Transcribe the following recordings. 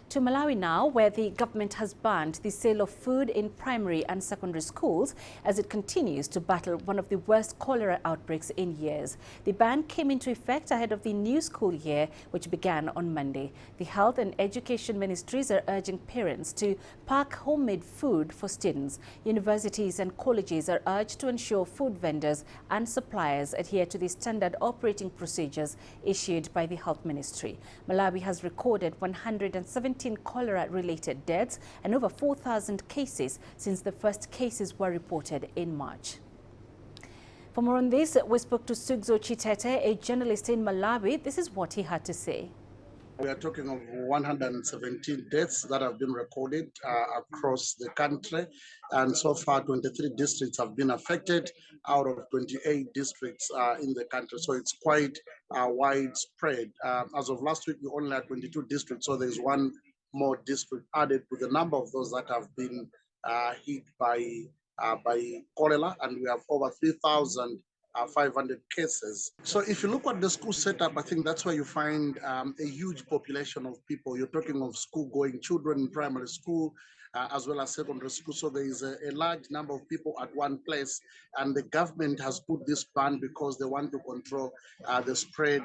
To Malawi now, where the government has banned the sale of food in primary and secondary schools as it continues to battle one of the worst cholera outbreaks in years. The ban came into effect ahead of the new school year, which began on Monday. The Health and Education Ministries are urging parents to pack homemade food for students. Universities and colleges are urged to ensure food vendors and suppliers adhere to the standard operating procedures issued by the Health Ministry. Malawi has recorded 117 cholera-related deaths and over 4,000 cases since the first cases were reported in March. For more on this, we spoke to Sugzo Chitete, a journalist in Malawi. This is what he had to say. We are talking of 117 deaths that have been recorded across the country, and so far 23 districts have been affected out of 28 districts in the country. So it's quite widespread. As of last week, we only had 22 districts, so there's one more district added to the number of those that have been hit by cholera, and we have over 3,500 cases. So if you look at the school setup, I think that's where you find a huge population of people. You're talking of school-going children in primary school, as well as secondary school. So there is a large number of people at one place, and the government has put this ban because they want to control the spread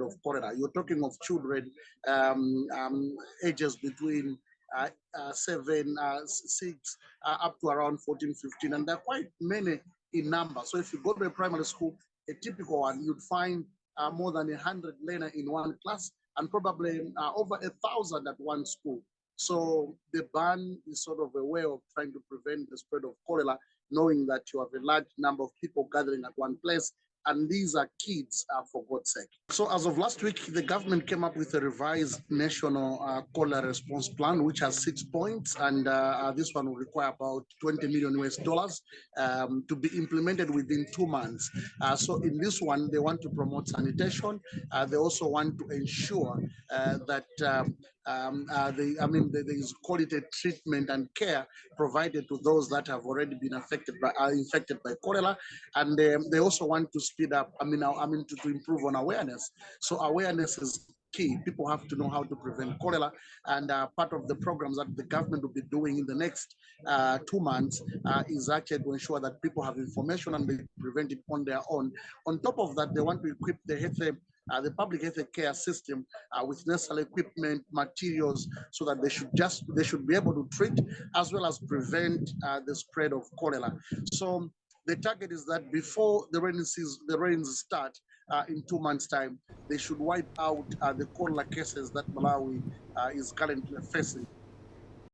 of cholera. You're talking of children ages between 7, 6, up to around 14, 15, and there are quite many in number. So if you go to a primary school, a typical one, you'd find more than 100 learners in one class, and probably over 1,000 at one school. So the ban is sort of a way of trying to prevent the spread of cholera, knowing that you have a large number of people gathering at one place, and these are kids, for God's sake. So as of last week, the government came up with a revised national cholera response plan, which has 6 points, and this one will require about $20 million to be implemented within 2 months. So in this one, they want to promote sanitation. They also want to ensure that there is quality treatment and care provided to those that have already been infected by cholera, and they also want to speed up. To improve on awareness. So awareness is key. People have to know how to prevent cholera, and part of the programs that the government will be doing in the next 2 months is actually to ensure that people have information and they prevent it on their own. On top of that, they want to equip the public health care system with necessary equipment, materials, so that they should be able to treat as well as prevent the spread of cholera. So the target is that before the rains start in 2 months' time, they should wipe out the cholera cases that Malawi is currently facing.